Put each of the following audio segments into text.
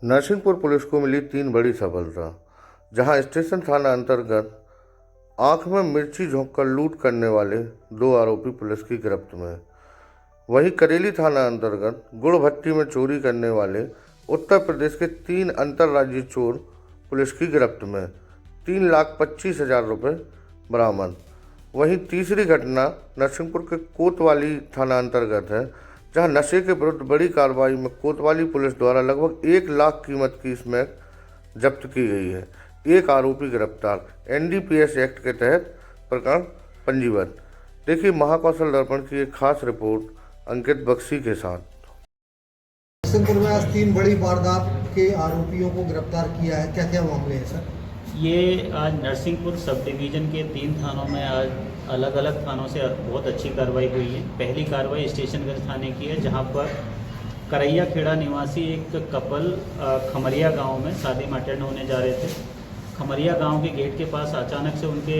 Narsinghpur police को मिली 3 बड़ी सफलता। जहां स्टेशन थाना अंतर्गत आंख में मिर्ची झोंककर लूट करने वाले 2 आरोपी पुलिस की गिरफ्त में। वहीं करेली थाना अंतर्गत गुड़ भट्टी में चोरी करने वाले उत्तर प्रदेश के 3 अंतर्राज्यीय चोर पुलिस की गिरफ्त में। 3,25,000 रुपये बरामद। वहीं तीसरी घटना नरसिंहपुर के कोतवाली थाना अंतर्गत है, जहां नशे के विरुद्ध बड़ी कार्रवाई में कोतवाली पुलिस द्वारा लगभग 1 लाख कीमत की स्मैक जब्त की गई है। एक आरोपी गिरफ्तार। NDPS एक्ट के तहत प्रकरण पंजीबद्ध। देखिए महाकौशल दर्पण की एक खास रिपोर्ट अंकित बख्शी के साथ। नरसिंहपुर में आज 3 बड़ी वारदात के आरोपियों को गिरफ्तार किया है, क्या क्या मामले हैं सर? ये आज नरसिंहपुर सब डिवीज़न के 3 थानों में आज अलग अलग थानों से बहुत अच्छी कार्रवाई हुई है। पहली कार्रवाई स्टेशनगंज थाने की है, जहां पर करैया खेड़ा निवासी एक कपल खमरिया गांव में शादी में अटेंड होने जा रहे थे। खमरिया गांव के गेट के पास अचानक से उनके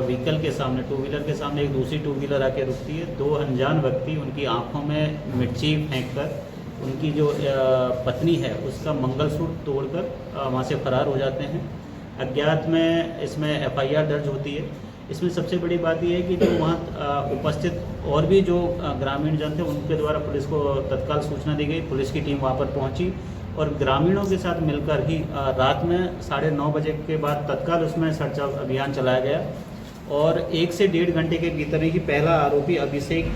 व्हीकल के सामने, 2 व्हीलर के सामने एक दूसरी 2 व्हीलर आके रुकती है। 2 अनजान व्यक्ति उनकी आंखों में मिर्ची फेंककर उनकी जो पत्नी है उसका मंगलसूत्र तोड़कर वहाँ से फरार हो जाते हैं। अज्ञात में इसमें FIR दर्ज होती है। इसमें सबसे बड़ी बात यह है कि जो वहाँ उपस्थित और भी जो ग्रामीण जन थे उनके द्वारा पुलिस को तत्काल सूचना दी गई। पुलिस की टीम वहाँ पर पहुँची और ग्रामीणों के साथ मिलकर ही रात में 9:30 बजे के बाद तत्काल उसमें सर्च अभियान चलाया गया और 1 से 1.5 घंटे के भीतर ही पहला आरोपी अभिषेक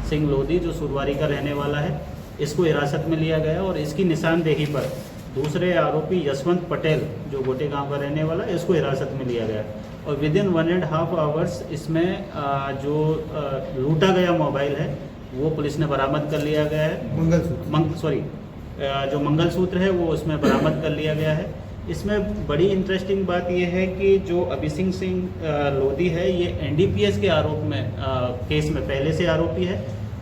सिंह लोधी, जो सुरवारी का रहने वाला है, इसको हिरासत में लिया गया और इसकी निशानदेही पर दूसरे आरोपी यशवंत पटेल, जो गोटे गांव का रहने वाला है, इसको हिरासत में लिया गया और विदिन 1.5 आवर्स इसमें जो लूटा गया मोबाइल है वो पुलिस ने बरामद कर लिया गया है। जो मंगलसूत्र है वो उसमें बरामद कर लिया गया है। इसमें बड़ी इंटरेस्टिंग बात यह है कि जो अभिषेक सिंह लोधी है, ये NDPS के आरोप में केस में पहले से आरोपी है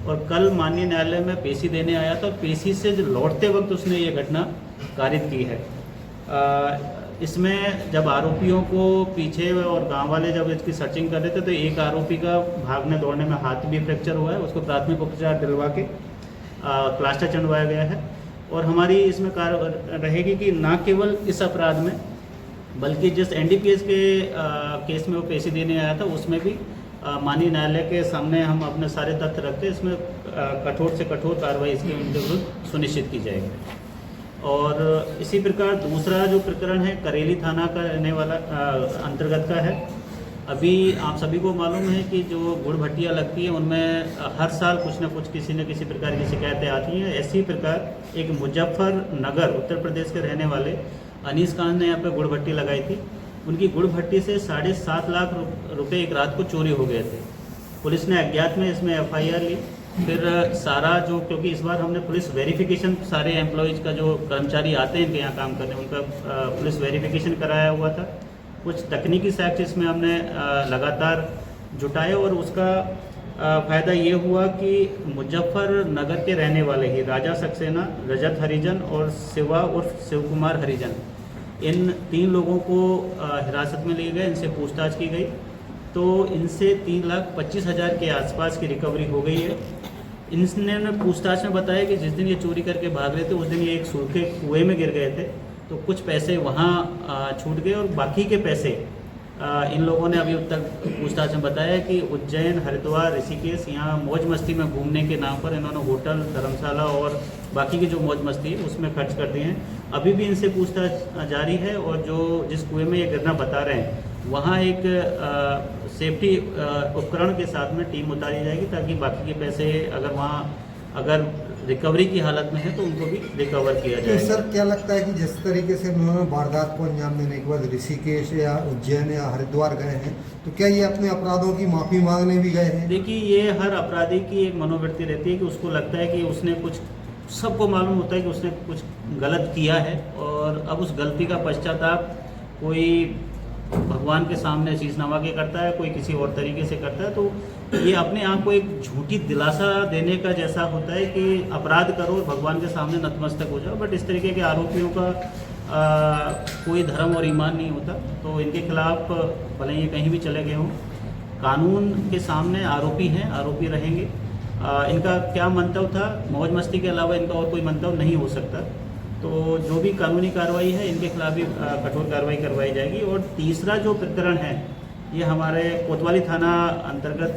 और कल माननीय न्यायालय में पेशी देने आया था और पेशी से जो लौटते वक्त उसने ये घटना कारित की है। इसमें जब आरोपियों को पीछे और गांव वाले जब इसकी सर्चिंग कर रहे थे तो एक आरोपी का भागने दौड़ने में हाथ भी फ्रैक्चर हुआ है, उसको प्राथमिक उपचार दिलवा के प्लास्टर चढ़वाया गया है। और हमारी इसमें कार्य रहेगी कि न केवल इस अपराध में बल्कि जिस NDPS के केस में वो पेशी देने आया था उसमें भी माननीय न्यायालय के सामने हम अपने सारे तथ्य रखते हैं। इसमें कठोर से कठोर कार्रवाई इसके उनके विरुद्ध सुनिश्चित की जाएगी। और इसी प्रकार दूसरा जो प्रकरण है करेली थाना का रहने वाला अंतर्गत का है। अभी आप सभी को मालूम है कि जो गुड़ भट्टियाँ लगती हैं उनमें हर साल कुछ न कुछ किसी न किसी प्रकार की शिकायतें आती हैं। इसी प्रकार एक मुजफ्फरनगर उत्तर प्रदेश के रहने वाले अनीस खान ने यहाँ पे गुड़ भट्टी लगाई थी। उनकी गुड़ भट्टी से 7.5 लाख रुपए एक रात को चोरी हो गए थे। पुलिस ने अज्ञात में इसमें FIR ली। फिर सारा जो, क्योंकि इस बार हमने पुलिस वेरिफिकेशन, सारे एम्प्लॉयज़ का जो कर्मचारी आते हैं यहाँ काम करने, उनका पुलिस वेरिफिकेशन कराया हुआ था। कुछ तकनीकी साक्ष्य इसमें हमने लगातार जुटाए और उसका फ़ायदा ये हुआ कि मुजफ्फरनगर के रहने वाले ही राजा सक्सेना, रजत हरिजन और शिवा उर्फ शिव कुमार हरिजन, इन 3 लोगों को हिरासत में लिए गए, इनसे पूछताछ की गई तो इनसे 3,25,000 के आसपास की रिकवरी हो गई है। इनने पूछताछ में बताया कि जिस दिन ये चोरी करके भाग रहे थे उस दिन ये एक सूखे कुएं में गिर गए थे, तो कुछ पैसे वहाँ छूट गए और बाकी के पैसे इन लोगों ने अभी तक पूछताछ में बताया कि उज्जैन, हरिद्वार, ऋषिकेश, यहाँ मौज मस्ती में घूमने के नाम पर इन्होंने होटल, धर्मशाला और बाकी की जो मौज मस्ती है उसमें खर्च कर दिए हैं। अभी भी इनसे पूछताछ जारी है और जो जिस कुएं में ये गिरना बता रहे हैं वहाँ एक सेफ्टी उपकरण के साथ में टीम उतारी जाएगी ताकि बाकी के पैसे अगर रिकवरी की हालत में है तो उनको भी रिकवर किया जाए। तो सर क्या लगता है कि जिस तरीके से उन्होंने वारदात को अंजाम देने के बाद ऋषिकेश या उज्जैन या हरिद्वार गए हैं, तो क्या ये अपने अपराधों की माफ़ी मांगने भी गए हैं? देखिए, ये हर अपराधी की एक मनोवृत्ति रहती है कि उसको लगता है कि उसने कुछ, सबको मालूम होता है कि उसने कुछ गलत किया है और अब उस गलती का पश्चाताप कोई भगवान के सामने शीश नवा के करता है, कोई किसी और तरीके से करता है। तो ये अपने आप को एक झूठी दिलासा देने का जैसा होता है कि अपराध करो और भगवान के सामने नतमस्तक हो जाओ। बट इस तरीके के आरोपियों का कोई धर्म और ईमान नहीं होता, तो इनके खिलाफ भले ये कहीं भी चले गए हों, कानून के सामने आरोपी हैं, आरोपी रहेंगे। इनका क्या मंतव्य था, मौज मस्ती के अलावा इनका और कोई मंतव्य नहीं हो सकता। तो जो भी कानूनी कार्रवाई है इनके खिलाफ भी कठोर कार्रवाई करवाई जाएगी। और तीसरा जो प्रकरण है ये हमारे कोतवाली थाना अंतर्गत